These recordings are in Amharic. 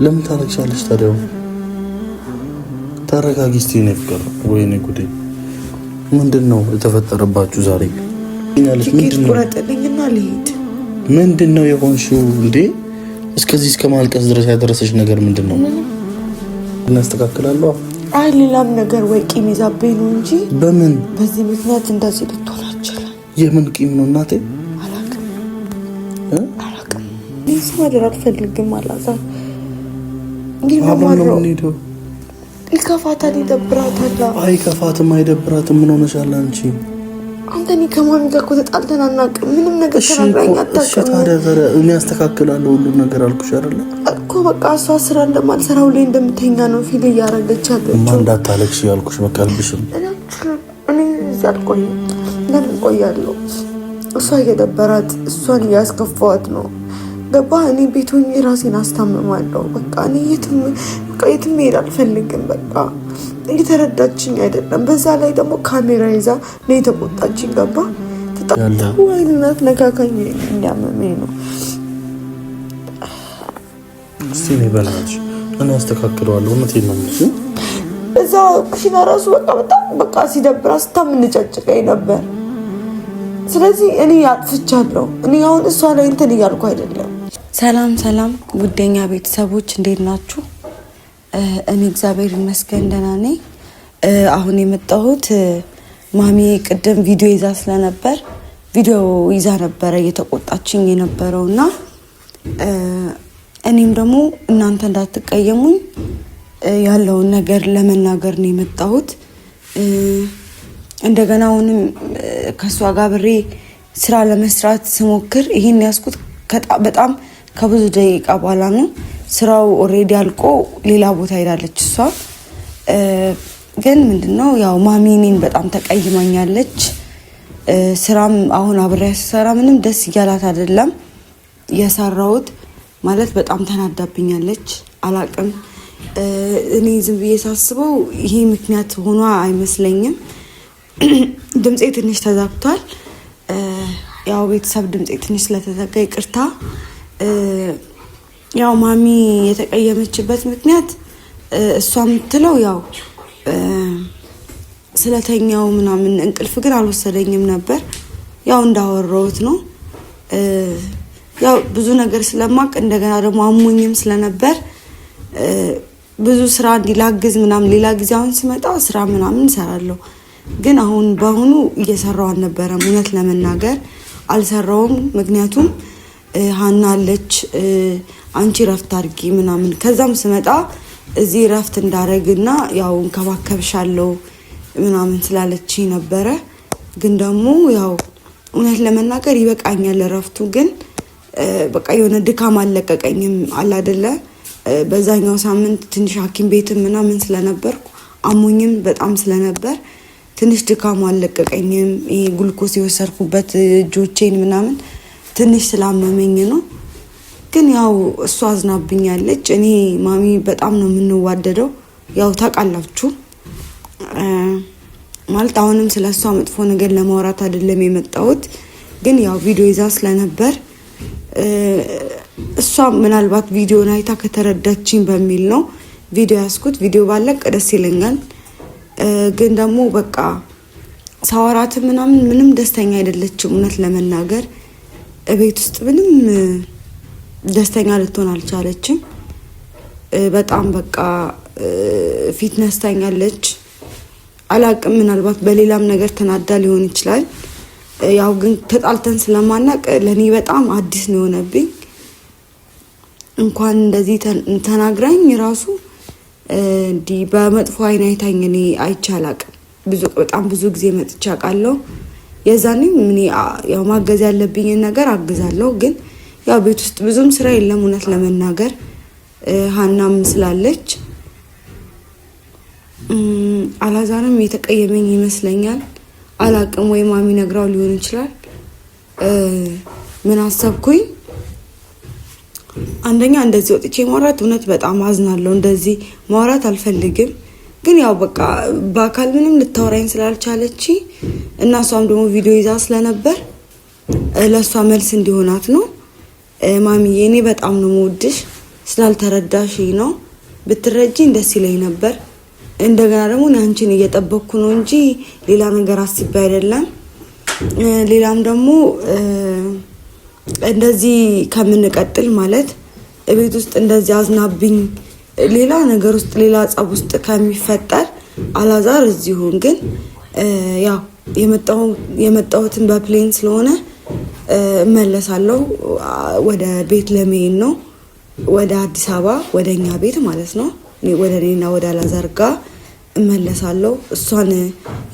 ለምን ታረጋግሻለሽ ታዲያ? ተረጋጊ እስቲ ነው ፍቅር። ወይኔ ጉዴ! ምንድነው የተፈጠረባችሁ ዛሬ? ይናለሽ ምንድነው? ቁረጥልኝና ልሂድ። ምንድነው የሆንሽው እንዴ? እስከዚህ ማልቀስ ድረስ ያደረሰሽ ነገር ምንድነው? እናስተካክላለሁ። አይ ሌላም ነገር ወይ ቂም ይዛብኝ ነው እንጂ በምን በዚህ ምክንያት እንደዚህ ልትሆን አትችልም። የምን ቂም ነው እናቴ? አላውቅም። ይህ ማድረግ አልፈልግም። አላዛር ይከፋታል፣ ይደብራታል። አይከፋትም፣ አይደብራትም። ምን ሆነሻል አንቺ? አንተ እኔ ከማን ጋር እኮ ተጣልተን አናውቅም። ምንም ነገር ተናግረኝ አታውቅም። እሺ ታዲያ እኔ አስተካክላለሁ ሁሉም ነገር አልኩሽ አይደለ እኮ። በቃ እሷ ስራ እንደማልሰራ ሁሌ እንደምተኛ ነው ፊል እያደረገች ያለችው። ማን እንዳታለቅሽ ያልኩሽ በቃ አልብሽም። እኔ እዚህ አልቆይም። ለምን እቆያለሁ? እሷ እየደበራት እሷን እያስከፋዋት ነው። ገባ? እኔ ቤት ሆኜ ራሴን አስታምማለሁ። በቃ እኔ የትም መሄድ አልፈልግም። በቃ እየተረዳችኝ አይደለም። በዛ ላይ ደግሞ ካሜራ ይዛ ነው የተቆጣችኝ። ገባ? ወይናት ነካካኝ እንዲያመመኝ ነው። እስቲ ነው በላች እኔ አስተካክለዋለሁ። እውነቴን ነው እንጂ እዛ ኩሽና ራሱ በቃ ሲደብራ ስታምንጨጭቀኝ ነበር። ስለዚህ እኔ አጥፍቻለሁ። እኔ አሁን እሷ ላይ እንትን እያልኩ አይደለም። ሰላም ውደኛ ቤተሰቦች እንዴት ናችሁ? እኔ እግዚአብሔር ይመስገን ደህና ነኝ። አሁን የመጣሁት ማሚ ቅድም ቪዲዮ ይዛ ነበረ እየተቆጣችኝ የነበረውና እኔም ደግሞ እናንተ እንዳትቀየሙኝ ያለውን ነገር ለመናገር ነው የመጣሁት። እንደገና አሁንም ከሷ ጋር ብሬ ስራ ለመስራት ስሞክር ይሄን ያስኩት በጣም ከብዙ ደቂቃ በኋላ ነው። ስራው ኦሬዲ አልቆ ሌላ ቦታ ሄዳለች እሷ። ግን ምንድነው ያው ማሚ እኔን በጣም ተቀይማኛለች። ስራም አሁን አብሬያ ስሰራ ምንም ደስ እያላት አይደለም የሰራሁት። ማለት በጣም ተናዳብኛለች። አላቅም እኔ ዝም ብዬ ሳስበው ይሄ ምክንያት ሆኖ አይመስለኝም። ድምጼ ትንሽ ተዛብቷል። ያው ቤተሰብ ድምጼ ትንሽ ስለተዘጋ ይቅርታ። ያው ማሚ የተቀየመችበት ምክንያት እሷ የምትለው ያው ስለተኛው ምናምን እንቅልፍ ግን አልወሰደኝም ነበር። ያው እንዳወራሁት ነው። ያው ብዙ ነገር ስለማቅ እንደገና ደግሞ አሞኝም ስለነበር ብዙ ስራ እንዲላግዝ ምናምን ሌላ ጊዜ አሁን ስመጣ ስራ ምናምን እሰራለሁ። ግን አሁን በአሁኑ እየሰራው አልነበረም። እውነት ለመናገር አልሰራውም። ምክንያቱም ሀና አለች አንቺ ረፍት አድርጊ ምናምን። ከዛም ስመጣ እዚህ ረፍት እንዳረግና ያው እንከባከብሻለሁ ምናምን ስላለች ነበረ። ግን ደግሞ ያው እውነት ለመናገር ይበቃኛል ረፍቱ። ግን በቃ የሆነ ድካም አልለቀቀኝም አይደለ። በዛኛው ሳምንት ትንሽ ሐኪም ቤት ምናምን ስለነበርኩ አሞኝም በጣም ስለነበር ትንሽ ድካም አልለቀቀኝም። ይሄ ግሉኮስ የወሰድኩበት እጆቼን ምናምን ትንሽ ስላመመኝ ነው። ግን ያው እሷ አዝናብኛለች። እኔ ማሚ በጣም ነው የምንዋደደው። ያው ታውቃላችሁ ማለት አሁንም ስለሷ መጥፎ ነገር ለማውራት አይደለም የመጣሁት። ግን ያው ቪዲዮ ይዛ ስለነበር እሷ ምናልባት ቪዲዮን አይታ ከተረዳችኝ በሚል ነው ቪዲዮ ያስኩት። ቪዲዮ ባለቅ ደስ ይለኛል። ግን ደግሞ በቃ ሳወራት ምንም ደስተኛ አይደለችም። እውነት ለመናገር ቤት ውስጥ ምንም ደስተኛ ልትሆን አልቻለችም። በጣም በቃ ፊት ነስታኛለች። አላቅም ምናልባት በሌላም ነገር ተናዳ ሊሆን ይችላል። ያው ግን ተጣልተን ስለማናቅ ለኔ በጣም አዲስ ነው የሆነብኝ። እንኳን እንደዚህ ተናግራኝ ራሱ እንዲህ በመጥፎ አይን አይታኝ እኔ አይቻላቅም። በጣም ብዙ ጊዜ መጥቻ አውቃለሁ። የዛኔ እኔ ያው ማገዝ ያለብኝን ነገር አግዛለሁ። ግን ያው ቤት ውስጥ ብዙም ስራ የለም እውነት ለመናገር ሀናም ስላለች አላዛርም የተቀየመኝ ይመስለኛል። አላቅም ወይ ማሚ ነግራው ሊሆን ይችላል። ምን አሰብኩኝ? አንደኛ እንደዚህ ወጥቼ ማውራት እውነት በጣም አዝናለሁ። እንደዚህ ማውራት አልፈልግም። ግን ያው በቃ በአካል ምንም ልታወራኝ ስላልቻለች እና እሷም ደግሞ ቪዲዮ ይዛ ስለነበር ለእሷ መልስ እንዲሆናት ነው። ማሚዬ እኔ በጣም ነው የምወድሽ። ስላልተረዳሽኝ ነው። ብትረጂኝ ደስ ይለኝ ነበር። እንደገና ደግሞ አንቺን እየጠበቅኩ ነው እንጂ ሌላ ነገር አስቤ አይደለም። ሌላም ደግሞ እንደዚህ ከምንቀጥል ማለት ቤት ውስጥ እንደዚህ አዝናብኝ ሌላ ነገር ውስጥ ሌላ ጸብ ውስጥ ከሚፈጠር አላዛር እዚሁን ግን ያው የመጣሁትን በፕሌን ስለሆነ እመለሳለሁ። ወደ ቤት ለመሄድ ነው፣ ወደ አዲስ አበባ ወደኛ ቤት ማለት ነው። ወደ እኔና ወደ አላዛር ጋር እመለሳለሁ። እሷን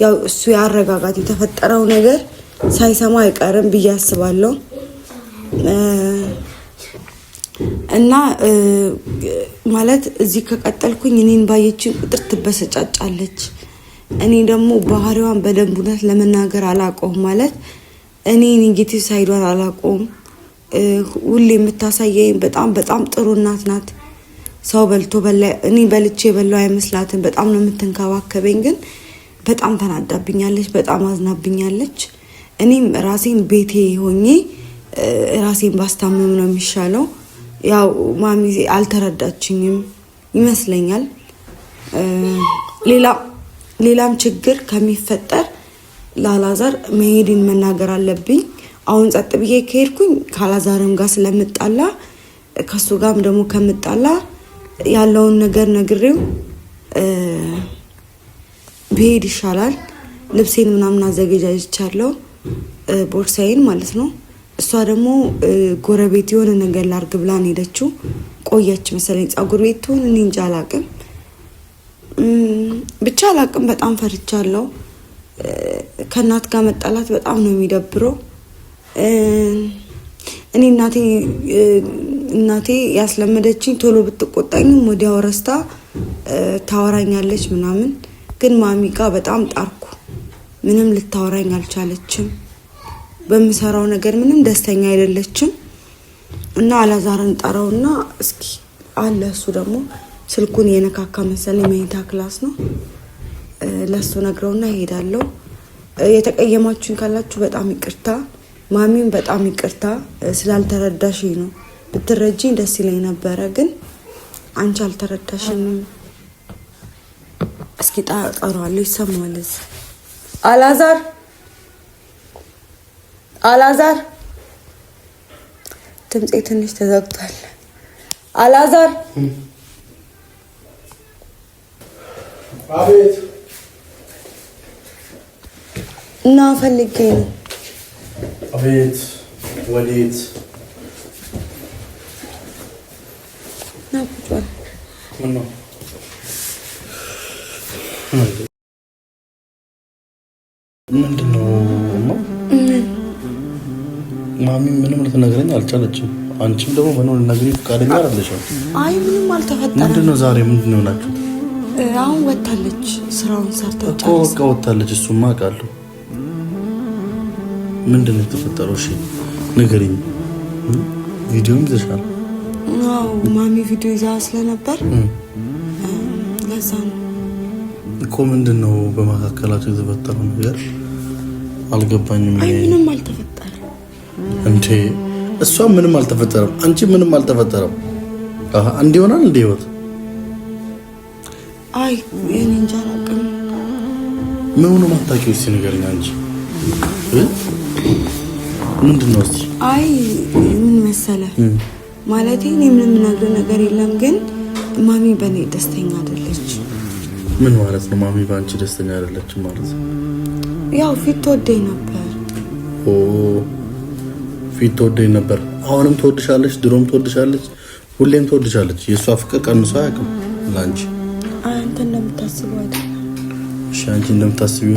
ያው እሱ ያረጋጋት የተፈጠረው ነገር ሳይሰማ አይቀርም ብዬ አስባለሁ። እና ማለት እዚህ ከቀጠልኩኝ እኔን ባየችን ቁጥር ትበሰጫጫለች። እኔ ደግሞ ባህሪዋን በደንብ እውነት ለመናገር አላውቀውም። ማለት እኔ ኔጌቲቭ ሳይዷን አላውቀውም። ሁሌ የምታሳየኝ በጣም ጥሩ እናት ናት። ሰው በልቶ በላ እኔ በልቼ በላው አይመስላትም። በጣም ነው የምትንከባከበኝ። ግን በጣም ተናዳብኛለች፣ በጣም አዝናብኛለች። እኔም ራሴን ቤቴ ሆኜ ራሴን ባስታመም ነው የሚሻለው። ያው ማሚ አልተረዳችኝም ይመስለኛል። ሌላም ችግር ከሚፈጠር ለአላዛር መሄድን መናገር አለብኝ። አሁን ጸጥ ብዬ ከሄድኩኝ ከአላዛርም ጋር ስለምጣላ ከሱ ጋርም ደግሞ ከምጣላ ያለውን ነገር ነግሬው ብሄድ ይሻላል። ልብሴን ምናምን አዘገጃጅቻለሁ፣ ቦርሳዬን ማለት ነው። እሷ ደግሞ ጎረቤት የሆነ ነገር ላርግ ብላን ሄደችው። ቆየች መሰለኝ ጸጉር ቤት ትሆን እኔ እንጃ አላቅም፣ ብቻ አላቅም። በጣም ፈርቻለሁ። ከእናት ጋር መጣላት በጣም ነው የሚደብረው። እኔ እናቴ ያስለመደችኝ ቶሎ ብትቆጣኝም ወዲያው ረስታ ታወራኛለች ምናምን። ግን ማሚ ጋር በጣም ጣርኩ፣ ምንም ልታወራኝ አልቻለችም። በምሰራው ነገር ምንም ደስተኛ አይደለችም። እና አላዛርን ጠራውና እስኪ አለ እሱ ደግሞ ስልኩን የነካካ መሰለኝ መኝታ ክላስ ነው። ለሱ ነግረውና ይሄዳለሁ። የተቀየማችሁኝ ካላችሁ በጣም ይቅርታ። ማሚም በጣም ይቅርታ ስላልተረዳሽኝ ነው። ብትረጂኝ ደስ ይለኝ ነበረ፣ ግን አንቺ አልተረዳሽኝም። እስኪ ጠራዋለሁ፣ ይሰማዋል። አላዛር ድምፄ ትንሽ ተዘግቷል። አላዛር አቤት። እና ፈልጌ ነው። አቤት። ወዴት? ና ቁጭ በል። ምን ነው? ምንድን ነው? ማሚ ምንም ልትነግረኝ አልቻለችም። አንቺም ደግሞ ምንም ልትነግሪኝ ፈቃደኛ አይደለሽም። አይ ምንም አልተፈጠረም። ምንድን ነው ዛሬ? ምንድን ነው ናችሁ? አሁን ወታለች፣ ስራውን ሰርታ እኮ በቃ ወታለች። እሱማ አውቃለሁ። ምንድን ነው የተፈጠረው? እሺ ንገሪኝ። ቪዲዮም ይዘሻል? አዎ ማሚ ቪዲዮ ይዛ ስለነበር ለዛ ነው እኮ። ምንድን ነው በመካከላቸው የተፈጠረው ነገር? አልገባኝም። አይ ምንም አልተፈጠረም እንዴ? እሷ ምንም አልተፈጠረም፣ አንቺ ምንም አልተፈጠረም። አንድ ይሆናል እንደ ህይወት። አይ እኔ እንጃ አላውቅም። ምን ሆነ ማታውቂው? እስኪ ንገሪኝ አንቺ። ምንድን ነው እስኪ? አይ ምን መሰለህ ማለቴ እኔ ምንም ነገር የለም፣ ግን ማሚ በእኔ ደስተኛ አይደለች። ምን ማለት ነው? ማሚ በአንቺ ደስተኛ አይደለችም ማለት ነው? ያው ፊት ትወደኝ ነበር። ፊት ትወደኝ ነበር። አሁንም ትወድሻለች፣ ድሮም ትወድሻለች፣ ሁሌም ትወድሻለች። የእሷ ፍቅር ቀንሶ አያውቅም ለአንቺ። አንተ እንደምታስበው አይደለም። እሺ አንቺ እንደምታስቢው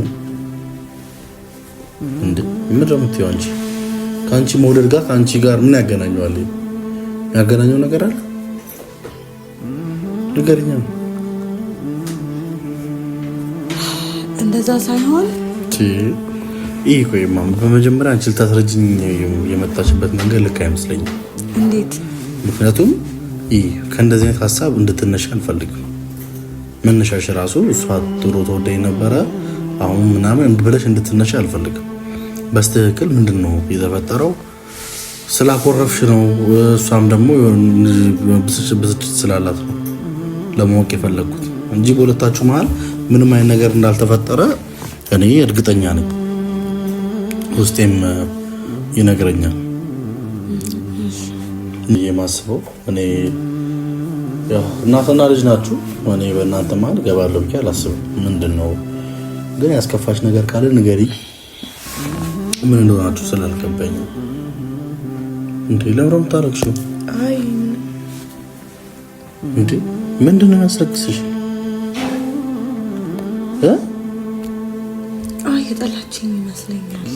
እንዴ? ምን ነው የምትይው አንቺ? ከአንቺ መውደድ ጋር ከአንቺ ጋር ምን ያገናኘዋል? ያገናኘው ነገር አለ? ንገሪኝ። እንደዛ ሳይሆን ይሄ ቆይማ፣ በመጀመሪያ አንቺ ልታስረጅኝ የመጣችበት መንገድ ልክ አይመስለኝም። እንዴት? ምክንያቱም ከእንደዚህ አይነት ሀሳብ እንድትነሽ አልፈልግም። መነሻሽ ራሱ እሷ ጥሩ ተወደኝ ነበረ አሁን ምናምን ብለሽ እንድትነሽ አልፈልግም። በስትክክል ምንድን ነው የተፈጠረው? ስላኮረፍሽ ነው። እሷም ደግሞ ብስጭት ስላላት ነው ለማወቅ የፈለግኩት እንጂ በሁለታችሁ መሀል ምንም አይነት ነገር እንዳልተፈጠረ እኔ እርግጠኛ ነኝ። ውስጤም ይነግረኛል። የማስበው እኔ ያው እናትና ልጅ ናችሁ። እኔ በእናንተ መሀል ገባለሁ ብዬ አላስብም። ምንድነው ግን ያስከፋች ነገር ካለ ንገሪ። ምን እንደሆናችሁ ስላልገባኝ እንዴ ለምረም ታረክሽው? አይ እንዴ ምንድነው ያስረክስሽ? የጠላችኝ ይመስለኛል።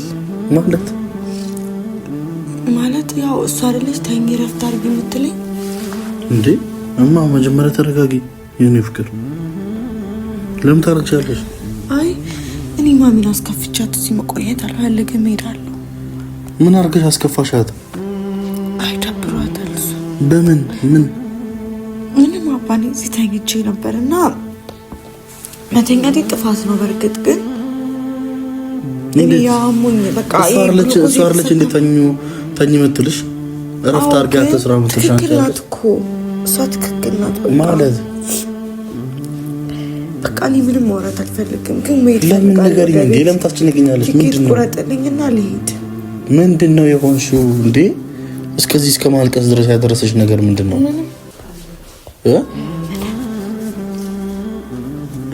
ማለት ያው እሷ አይደለች ተኝ ረፍት አድርጊ የምትለኝ እንዴ? እማ መጀመሪያ ተረጋጊ የኔ ፍቅር። ለምን ታረጋግቻለሽ? አይ እኔ ማሚን አስከፍቻት እዚህ መቆየት አልፈልግም፣ እሄዳለሁ። ምን አድርገሽ አስከፋሻት? አይ ደብሯታል። በምን ምንም አባኔ እዚህ ተኝቼ ነበርና መተኛቴ ጥፋት ነው በርግጥ ግን እኔ ያሙኝ በቃ እሷ አለች እንዴ ተኝ የምትልሽ? እረፍት አድርጊ ስራ የምትልሽ አንቺ ናት እኮ እሷ ትክክል ናት ማለት በቃ እኔ ምንም ማውራት አልፈልግም ግን መሄድ ለምን ነገር እንዴ ለምን ታስጨንቀኛለሽ? ምንድነው ቁረጥልኝና ልሂድ። ምንድነው የሆንሽው እንዴ? እስከዚህ እስከ ማልቀስ ድረስ ያደረሰሽ ነገር ምንድነው?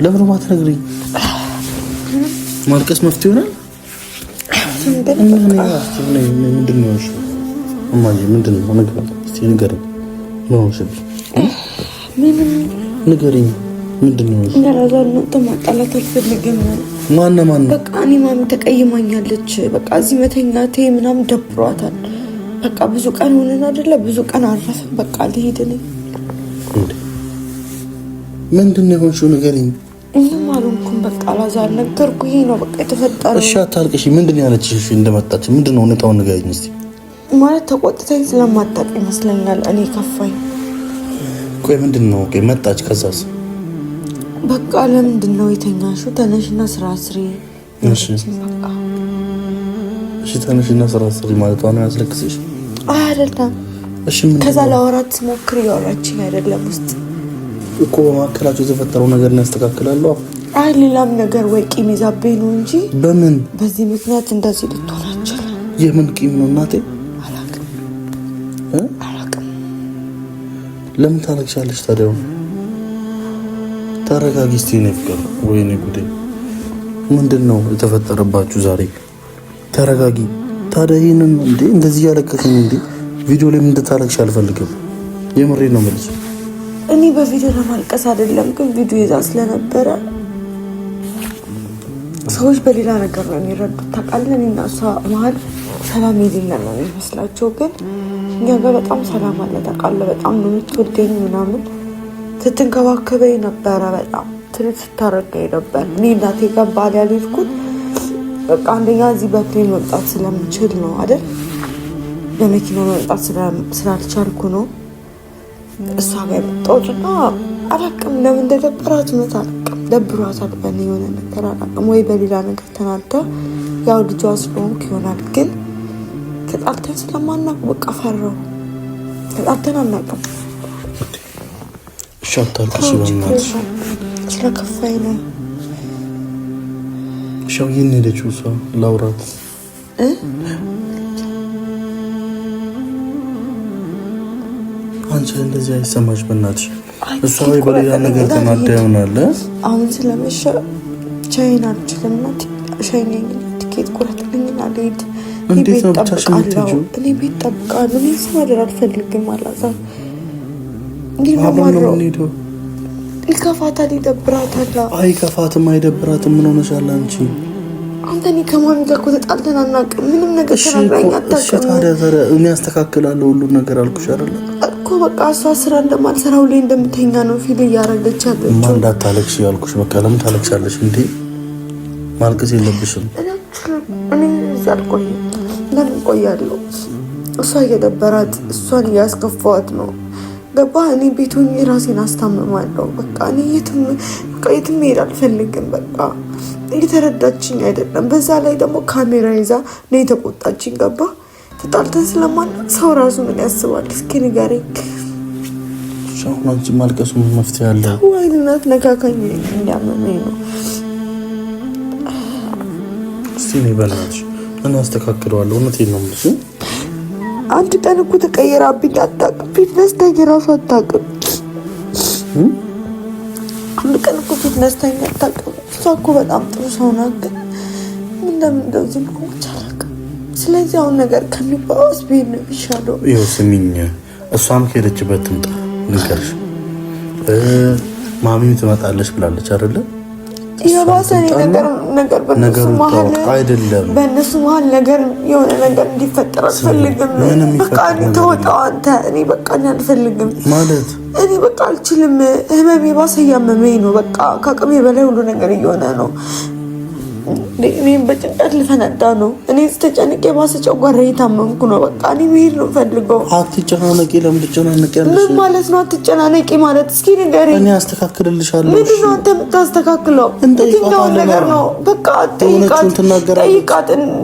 ለምን ማትነግሪኝ? ማልቀስ መፍትሄ ይሆናል? ምንድነው እሺ? እማዬ ምንድነው ነገር? እስቲ ንገሪኝ። ንገሪኝ ምንድነው? እንደራዛን ነው ተማጣላት አልፈልግም። ማን በቃ እኔ ማሚ ተቀይማኛለች። በቃ እዚህ መተኛቴ ምናምን ደብሯታል። በቃ ብዙ ቀን ሆነን አይደለ? ብዙ ቀን አረፈን። በቃ ልሄድ ነኝ። ምንድነው የሆንሽው? ንገሪኝ። ምንም አልሆንኩም። በቃ ላዛር ነገርኩ። ይሄ ነው በቃ የተፈጠረው። እሺ አታልቅሽ። ምንድነው ያለችሽ? እንደመጣች ምንድነው ሁኔታውን ንገሪኝ እስቲ። ማለት ተቆጥተኝ ስለማታውቅ ይመስለኛል እኔ ከፋኝ። ቆይ ምንድነው? ቆይ መጣች ከዛስ? በቃ ለምንድነው የተኛሽው? ተነሽና ስራ ስሪ። እሺ ተነሽና ስራ ስሪ ማለት ነው ያስለቅስሽ? አይደለም። እሺ ከዛ ላወራት ሞክር ያወራችኝ አይደለም ውስጥ እኮ በማከላቸው የተፈጠረው ነገር ያስተካክላሉ። አይ ሌላም ነገር ወይ ቂም ይዛብኝ ነው እንጂ በምን በዚህ ምክንያት እንደዚህ ልትሆን አትችልም። የምን ቂም ነው እናቴ? አላውቅም። ለምን ታለቅሻለሽ ታዲያ? ተረጋጊ እስቲ የኔ ፍቅር። ወይኔ ጉዴ ምንድነው የተፈጠረባችሁ ዛሬ? ተረጋጊ። ታዲያ ይሄንን እንዴ እንደዚህ ያለቀሰኝ እንዴ ቪዲዮ ላይ ምን እንድታለቅሽ አልፈልግም። የምሬ ነው ማለት እኔ በቪዲዮ ለማልቀስ አይደለም ግን ቪዲዮ ይዛ ስለነበረ ሰዎች በሌላ ነገር ነው የሚረዱት። ታውቃለህ እኔና እሷ መሀል ሰላም የሌለ ነው የሚመስላቸው ግን እኛ ጋር በጣም ሰላም አለ። ታውቃለህ በጣም ነው የምትወደኝ ምናምን ስትንከባከበኝ ነበረ። በጣም ትሪት ስታረገኝ ነበር። እኔ እናቴ ጋር ባል ያልሄድኩት በቃ አንደኛ እዚህ በፕሌን መምጣት ስለምችል ነው አይደል? በመኪና መምጣት ስላልቻልኩ ነው እሷ ጋር የመጣሁትና አላውቅም ለምን እንደደበራት እውነት አላውቅም። ደብሯታል በእኔ የሆነ ነገር አላውቅም። ወይ በሌላ ነገር ተናዳ ያው ልጇ ስለሆንኩ ይሆናል። ግን ተጣልተን ስለማናውቅ በቃ ፈራሁ። ተጣልተን አናውቅም። እሺ አታልቅሽ በእናትሽ። ስለከፋኝ ነው። እሺ የት ነው የሄደችው እሷ? ላውራት አንቺ እንደዚህ አይሰማሽ በእናትሽ። እሷ ወይ በሌላ ነገር ተናዳ ይሆናል። አሁን ስለመሸ ቻይና አልችልም። ሻይኛኝ ቲኬት ቁረጥልኝና ልሂድ። እንዴት ነው ብቻሽን የምትሄጂው? እኔ ቤት ጠብቃለሁ። እኔ እዚህ ማደር አልፈልግም። አላዛር አብረን ነው የምንሄደው። ይከፋታል፣ ይደብራታል። አይከፋትም፣ አይደብራትም። ምን ሆነሻል አንቺ? አንተ እኔ ከማን ጋር እኮ ተጣልተን አናውቅም። ምንም ነገር ተናግራኝ አታውቅም። እሺ ታዲያ እኔ አስተካክላለሁ ሁሉን ነገር አልኩሽ አይደለ እኮ። በቃ እሷ ስራ እንደማልሰራ ሁሌ እንደምተኛ ነው ፊል እያደረገች ያለችው። ማን እንዳታለቅሽ ያልኩሽ? በቃ ለምን ታለቅሻለሽ እንዴ? ማልቀስ የለብሽም። እኔ እዚህ አልቆይም። ለምን ቆያለሁ? እሷ እየደበራት እሷን እያስከፋዋት ነው። ገባህ? እኔ ቤት ሆኜ ራሴን አስታምማለሁ። በቃ እኔ የትም መሄድ አልፈልግም። በቃ እየተረዳችኝ አይደለም። በዛ ላይ ደግሞ ካሜራ ይዛ ነው የተቆጣችኝ። ገባህ? ተጣልተን ስለማናውቅ ሰው ራሱ ምን ያስባል? እስኪ ንገረኝ። ሻውን አንቺ ማልቀሱ ምን መፍትሄ አለ? ወይንናት ነካካኝ እንዲያመመኝ ነው። እስቲ ነይ በእናትሽ እኔ አስተካክለዋለሁ። እውነቴን ነው የምልሽ። አንድ ቀን እኮ ተቀየራብኝ አታውቅም። ፊትነስ ተኝ ራሱ አታውቅም። አንድ ቀን እኮ ፊትነስ ተኝ አታውቅም። እሷ እኮ በጣም ጥሩ ሰው ናት፣ ግን እንደምን እንደዚህ ልሆንኩ አላውቅም። ስለዚህ አሁን ነገር ከሚባባስ ብሄድ ነው የሚሻለው። ይኸው ስሚኝ፣ እሷም ከሄደችበት ትምጣ ልንገርሽ። ማሚም ትመጣለች ብላለች አይደለ? የባሰ ነገር በእነሱ መሀል አይደለም፣ በእነሱ መሀል ነገር የሆነ ነገር እንዲፈጠር አልፈልግም። በቃ ተወጣው አንተ። እኔ በቃ አልፈልግም ማለት እኔ በቃ አልችልም። ህመሜ ባሰ እያመመኝ ነው። በቃ ከአቅሜ በላይ ሁሉ ነገር እየሆነ ነው። እኔም በጭንቀት ልፈነዳ ነው። እኔ ተጨንቄ ባሰ ጨጓራ እየታመምኩ ነው። በቃ እኔ መሄድ ነው ፈልገው። አትጨናነቂ። ለምን ትጨናነቂያለሽ? ምን ማለት ነው አትጨናነቂ ማለት? እስኪ ንገረኝ። እኔ አስተካክልልሻለሁ። ምንድን ነው አንተ የምታስተካክለው? የትኛውን ነገር ነው? በቃ ጠይቃት።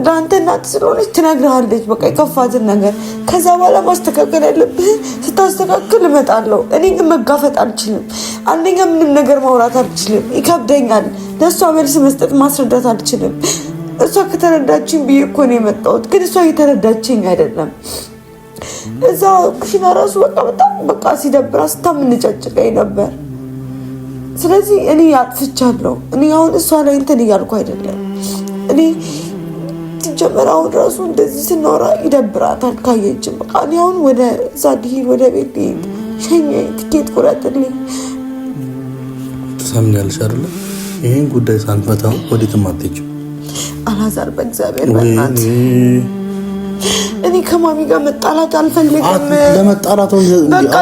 ለአንተ እናት ስለሆነች ትነግርሃለች በቃ የከፋትን ነገር። ከዛ በኋላ ማስተካከል ያለብህ ስታስተካክል እመጣለሁ። እኔ ግን መጋፈጥ አልችልም። አንደኛ ምንም ነገር ማውራት አልችልም፣ ይከብደኛል። ለእሷ መልስ መስጠት ማስረዳት አልችልም። እሷ ከተረዳችኝ ብዬ እኮ ነው የመጣሁት፣ ግን እሷ እየተረዳችኝ አይደለም። እዛ ኩሽና ራሱ በጣም በቃ ሲደብራ ስታምንጨጭቀኝ ነበር። ስለዚህ እኔ አጥፍቻለሁ። እኔ አሁን እሷ ላይ እንትን እያልኩ አይደለም። እኔ ሲጀመር አሁን ራሱ እንደዚህ ስናወራ ይደብራታል ካየችም። በቃ እኔ አሁን ወደ እዛ ልሂድ፣ ወደ ቤት ልሂድ፣ ሸኘኝ፣ ትኬት ቁረጥልኝ። ትሰምኛለሽ አይደለ? ይሄን ጉዳይ ሳንፈታው ወዴትም አትሄጂም። አላዛር በእግዚአብሔር በእናትህ እኔ ከማሚ ጋር መጣላት አልፈልግም። ለመጣላት በቃ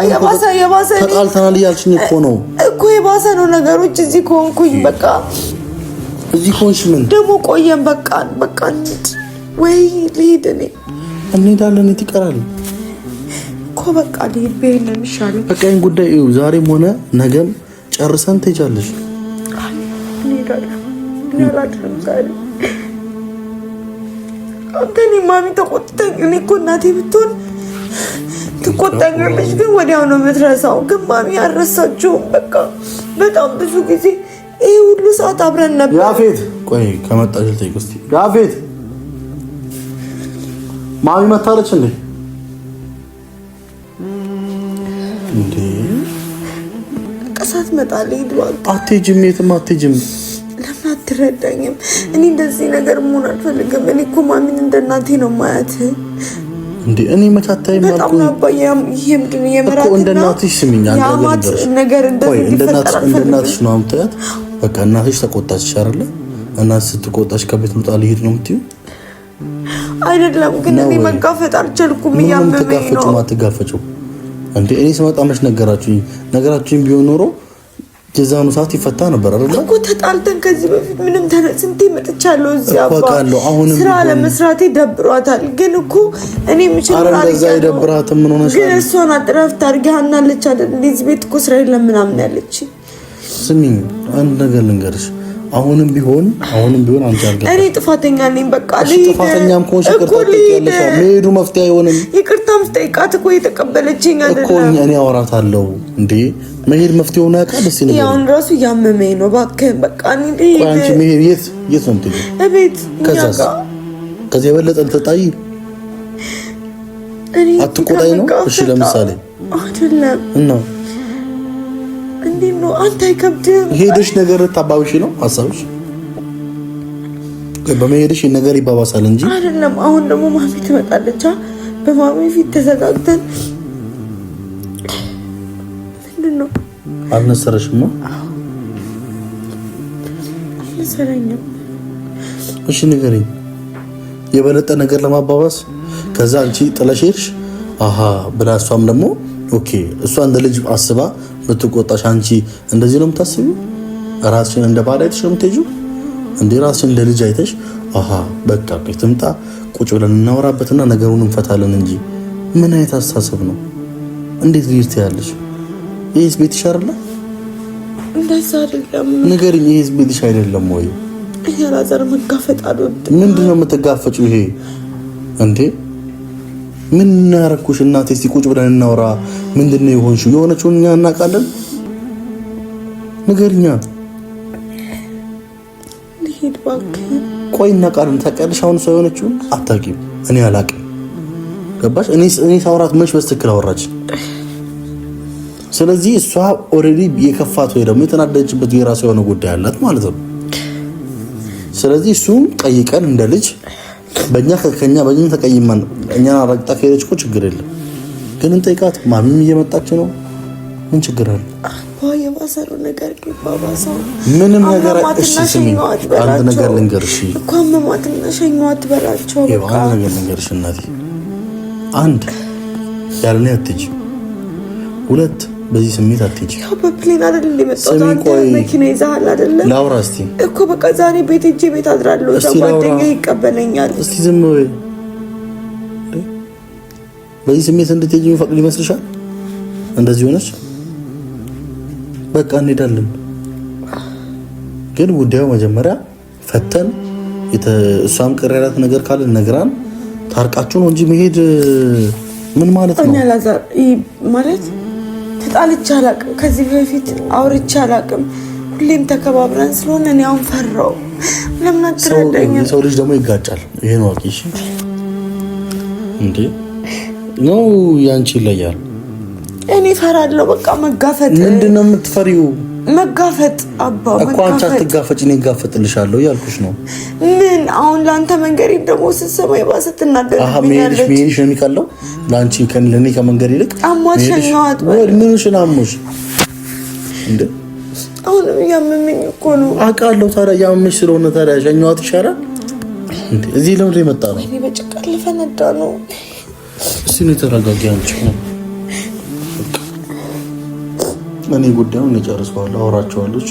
የባሰ ተጣልተናል እያልሽኝ እኮ ነው እኮ የባሰ ነው ነገሮች። እዚህ ከሆንኩኝ በቃ እዚህ ከሆንሽ ምን ደግሞ ቆየን። በቃ ወይ ልሂድ። እኔ እንሄዳለን። የት ይቀራል እኮ በቃ ልሂድ። ብሄድ ነው የሚሻለው። በቃ ይሄን ጉዳይ ዛሬም ሆነ ነገም ጨርሰን ትሄጃለሽ። አንተ ማሚ ተቆጥተኝ። እኔ እኮ እናቴ ብትሆን ትቆጣኛለች፣ ግን ወዲያው ነው የምትረሳው። ግን ማሚ አልረሳችውም። በቃ በጣም ብዙ ጊዜ ይሄ ሁሉ ሰዓት አብረን ነበር። ያፌት ቆይ ከመጣሽ ልጠይቅ እስኪ። ያፌት ማሚ መታለች እንዴ? ቀሳት መጣለኝ። አትሄጂም፣ የትም አትሄጂም። ለምን አትረዳኝም? እኔ እንደዚህ ነገር መሆን አልፈልግም። እኔ እኮ ማሚን እንደ እናቴ ነው ማያት እንዴ። እኔ መታታይ ማለት በጣም አባዬ ይሄ ምንድን ነው የመራትና እንደ እናትሽ ስሚኝ፣ አንተ ነገር እንደዚህ እንደ እናትሽ ነው አምጣት። በቃ እናትሽ ተቆጣች አይደለ? እናትሽ ስትቆጣች ከቤት ውጣ ልሂድ ነው የምትይው አይደለም? ግን እኔ መጋፈጥ አልቻልኩም። እያመመኝ ነው። አትጋፈጪው እንዴ። እኔ ስመጣ መች ነገራችሁኝ ቢሆን ኖሮ የዛኑ ሰዓት ይፈታ ነበር አይደል? እኮ ተጣልተን ከዚህ በፊት ምንም ስንቴ መጥቻለሁ። እዚህ አባ ስራ ለመስራቴ ደብሯታል። ግን እኮ እኔ ምችል እንደዛ ይደብራት ምን ሆነሽ? ግን እሷን አጥረፍት አድርጋናለች አይደል? እዚህ ቤት እኮ ስራ የለም ምናምን ያለች። ስሚኝ አንድ ነገር ልንገርሽ። አሁንም ቢሆን አንቺ አልገባሽ። እኔ ጥፋተኛ ነኝ። በቃ ጥፋተኛም ከሆንሽ ይቅርታ ትጠይቂያለሽ። መሄዱ መፍትሄ አይሆንም። ይቅርታም ስጠይቃት እኮ የተቀበለችኝ አይደለም እኮ። እኔ አወራታለሁ እንዴ መሄድ መፍትሄ ሆነ ያውቃል። ደስ ይላል። ያውን ራሱ ያመመኝ ነው። እባክህ በቃ እኔ አንቺ መሄድ የት ነው የምትሄጂው? እቤት። ከዚህ የበለጠ ልትጣይ አትቆጣይ ነው? እሺ ለምሳሌ አይደለም እና እንዴት ነው አንተ አይከብድም? ሄደሽ ነገር ልታባብሽ ነው ሀሳብሽ? በመሄድሽ ነገር ይባባሳል እንጂ አይደለም። አሁን ደግሞ ማሚ ትመጣለች። በማሚ ፊት ተዘጋግተን ምንድን ነው አልነሰረሽም ነው? አልነሰረኝም። እሺ ንገሪኝ። የበለጠ ነገር ለማባባስ ከዛ አንቺ ጥለሽ ሄድሽ ብላ እሷም ደግሞ ኦኬ እሷ እንደ ልጅ አስባ ብትቆጣሽ አንቺ እንደዚህ ነው የምታስቢው? ራስሽን እንደ ባል አይተሽ ነው የምትሄጂው እንዴ? ራስሽን እንደ ልጅ አይተሽ በቃ ትምጣ ቁጭ ብለን እናወራበትና ነገሩን እንፈታለን እንጂ ምን አይነት አስተሳሰብ ነው? እንዴት ልጅ ትያለሽ? ይሄስ ቤትሽ አይደለ? እንደዛ አይደለም። ንገሪኝ፣ ይሄስ ቤትሽ አይደለም ወይ? ያላዘር መጋፈጥ አልወድም። ምንድነው የምትጋፈጪው? ይሄ እንዴ ምን እናረኩሽ እናቴ? እስቲ ቁጭ ብለን እናውራ። ምንድነው የሆንሽው? የሆነችውን እኛ እናውቃለን። ንገሪኛ። ልሂድ እባክህ። ቆይ እናውቃለን። ታውቂያለሽ አሁን ሰው የሆነችውን አታውቂም። እኔ አላውቅም። ገባሽ? እኔ ሳውራት መች በስትክክል አወራች። ስለዚህ እሷ ኦልሬዲ የከፋት ወይ ደግሞ የተናደደችበት የራሷ የሆነ ጉዳይ አላት ማለት ነው። ስለዚህ እሱም ጠይቀን እንደ ልጅ በእኛ ተቀይማን እኛን አረግጣ ከሄደች እኮ ችግር የለም። ግን እንጠይቃት። ማሚም እየመጣች ነው። ምን ችግር አለ? የባሰሩ ነገር ባባሰው ምንም ነገር እሺ፣ ስሚ አንድ ነገር ልንገርሽ እኮ አመማትና ሸኛዋት በላቸው። አንድ ነገር ልንገርሽ እናቴ፣ አንድ ያለኔ አትጂ፣ ሁለት በዚህ ስሜት አትጂ። ያው በፕሌን አይደል የመጣው አንተ መኪና ይዘሃል አይደል? ላውራ እስቲ እኮ በቃ ዛሬ ቤት ሂጅ፣ ቤት አድራለሁ። ጓደኛዬ ይቀበለኛል። እስቲ ዝም በይ። በዚህ ስሜት እንድትሄጂ የሚፈቅድ ይመስልሻል? እንደዚህ ሆነሽ በቃ እንሄዳለን። ግን ጉዳዩ መጀመሪያ ፈተን እሷም ቅር ያላት ነገር ካለ ነግራን ታርቃችሁ ነው እንጂ መሄድ ምን ማለት ነው? እኛ ላዛር ማለት ተጣልቼ አላውቅም። ከዚህ በፊት አውርቼ አላውቅም። ሁሌም ተከባብረን ስለሆነ እኔ አሁን ፈራው። ለምን አትረዳኝ? ሰው ልጅ ደግሞ ይጋጫል። ይሄ ነው አቂሽ እንዴ ነው ያንቺ ይለያል። እኔ ፈራለሁ። በቃ መጋፈጥ። ምንድነው የምትፈሪው? መጋፈጥ አባ እኮ አንቺ አትጋፈጭ፣ እኔ እጋፈጥልሻለሁ ያልኩሽ ነው። ምን አሁን ላንተ መንገድ ደግሞ ስትሰማ የባሰ ትናደድብኛለች። ምን ነው የሚቀለው ላንቺ ለኔ ከመንገድ ይልቅ አሟት ሸኛዋት። ምን ሽናሙሽ እንዴ? አሁን ያመመኝ እኮ ነው አውቃለሁ። ታዲያ ያመመሽ ስለሆነ ታዲያ ሸኛዋት ይሻላል እንዴ? እዚህ ለምን የመጣ ነው? እኔ በጭቃ ልፈነዳ ነው። እስቲ ነው ተረጋጊ አንቺ። እኔ ጉዳዩን እጨርሰዋለሁ፣ አወራቸዋለሁ።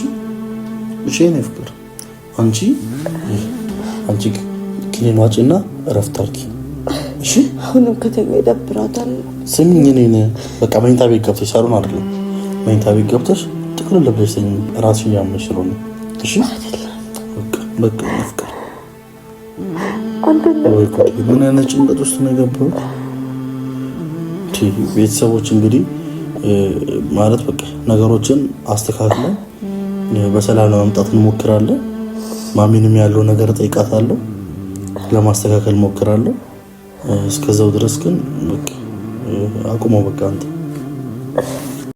እሺ እኔ ፍቅር አንቺ ክኒን ዋጭና እረፍት አድርጊ። እሺ አሁንም ከተኛ ይደብራታል። ስሚኝ፣ እኔ በቃ መኝታ ቤት ገብተሽ ሳሎን አይደለም መኝታ ቤት ገብተሽ ጥቅልል ብለሽ ተኝ። ራስሽን ያመሽ ስለሆነ እሺ በቃ ፍቅር ምን አይነት ጭንቀት ውስጥ ነው የገባው? ቤተሰቦች እንግዲህ ማለት በቃ ነገሮችን አስተካክለን በሰላም ለማምጣት እንሞክራለን። ማሚንም ያለው ነገር ጠይቃታለሁ፣ ለማስተካከል ሞክራለሁ። እስከዛው ድረስ ግን በቃ አቁመው በቃ አንተ